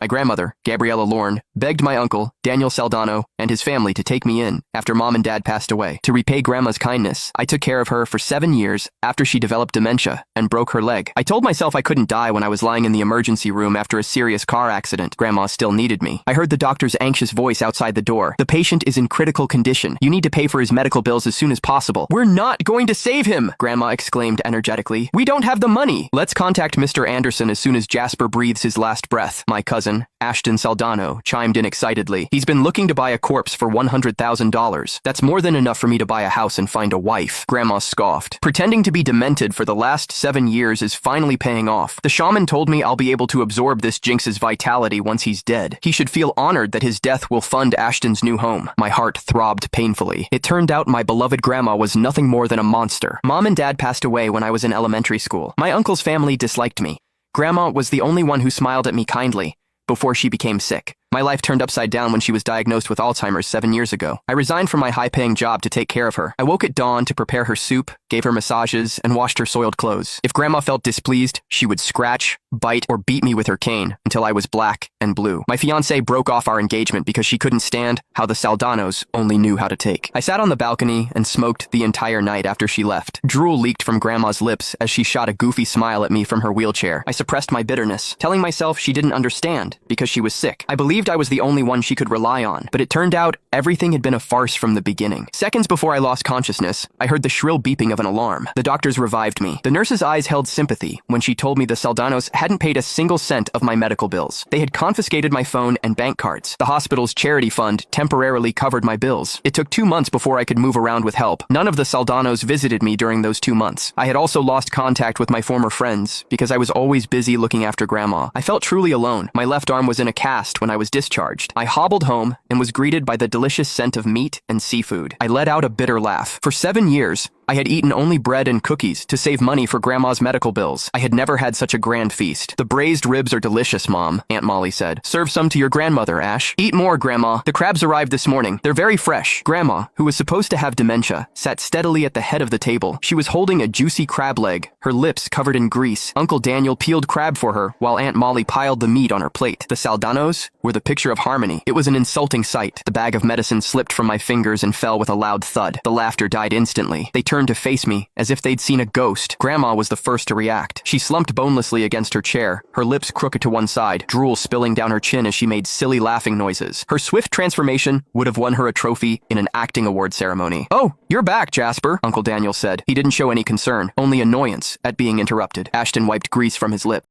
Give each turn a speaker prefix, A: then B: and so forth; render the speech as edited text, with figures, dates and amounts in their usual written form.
A: My grandmother, Gabriella Lorne, begged my uncle, Daniel Saldano, and his family to take me in after Mom and Dad passed away. To repay Grandma's kindness, I took care of her for 7 years after she developed dementia and broke her leg. I told myself I couldn't die when I was lying in the emergency room after a serious car accident. Grandma still needed me. I heard the doctor's anxious voice outside the door. The patient is in critical condition. You need to pay for his medical bills as soon as possible. We're not going to save him, Grandma exclaimed energetically. We don't have the money. Let's contact Mr. Anderson as soon as Jasper breathes his last breath. My cousin, Ashton Saldano, chimed in excitedly. He's been looking to buy a corpse for $100,000. That's more than enough for me to buy a house and find a wife. Grandma scoffed. Pretending to be demented for the last 7 years is finally paying off. The shaman told me I'll be able to absorb this jinx's vitality once he's dead. He should feel honored that his death will fund Ashton's new home. My heart throbbed painfully. It turned out my beloved grandma was nothing more than a monster. Mom and Dad passed away when I was in elementary school. My uncle's family disliked me. Grandma was the only one who smiled at me kindly before she became sick. My life turned upside down when she was diagnosed with Alzheimer's 7 years ago. I resigned from my high-paying job to take care of her. I woke at dawn to prepare her soup, gave her massages, and washed her soiled clothes. If Grandma felt displeased, she would scratch, bite, or beat me with her cane until I was black and blue. My fiancé broke off our engagement because she couldn't stand how the Saldanos only knew how to take. I sat on the balcony and smoked the entire night after she left. Drool leaked from Grandma's lips as she shot a goofy smile at me from her wheelchair. I suppressed my bitterness, telling myself she didn't understand because she was sick. I believed I was the only one she could rely on, but it turned out everything had been a farce from the beginning. Seconds before I lost consciousness, I heard the shrill beeping of an alarm. The doctors revived me. The nurse's eyes held sympathy when she told me the Saldanos hadn't paid a single cent of my medical bills. They had confiscated my phone and bank cards. The hospital's charity fund temporarily covered my bills. It took 2 months before I could move around with help. None of the Saldanos visited me during those 2 months. I had also lost contact with my former friends because I was always busy looking after Grandma. I felt truly alone. My left arm was in a cast when I was discharged. I hobbled home and was greeted by the delicious scent of meat and seafood. I let out a bitter laugh. For 7 years, I had eaten only bread and cookies to save money for Grandma's medical bills. I had never had such a grand feast. The braised ribs are delicious, Mom, Aunt Molly said. Serve some to your grandmother, Ash. Eat more, Grandma. The crabs arrived this morning. They're very fresh. Grandma, who was supposed to have dementia, sat steadily at the head of the table. She was holding a juicy crab leg, her lips covered in grease. Uncle Daniel peeled crab for her while Aunt Molly piled the meat on her plate. The Saldanos were the picture of harmony. It was an insulting sight. The bag of medicine slipped from my fingers and fell with a loud thud. The laughter died instantly. They turned to face me as if they'd seen a ghost. Grandma was the first to react. She slumped bonelessly against her chair, her lips crooked to one side, drool spilling down her chin as she made silly laughing noises. Her swift transformation would have won her a trophy in an acting award ceremony. "Oh, you're back, Jasper," Uncle Daniel said. He didn't show any concern, only annoyance at being interrupted. Ashton wiped grease from his lip.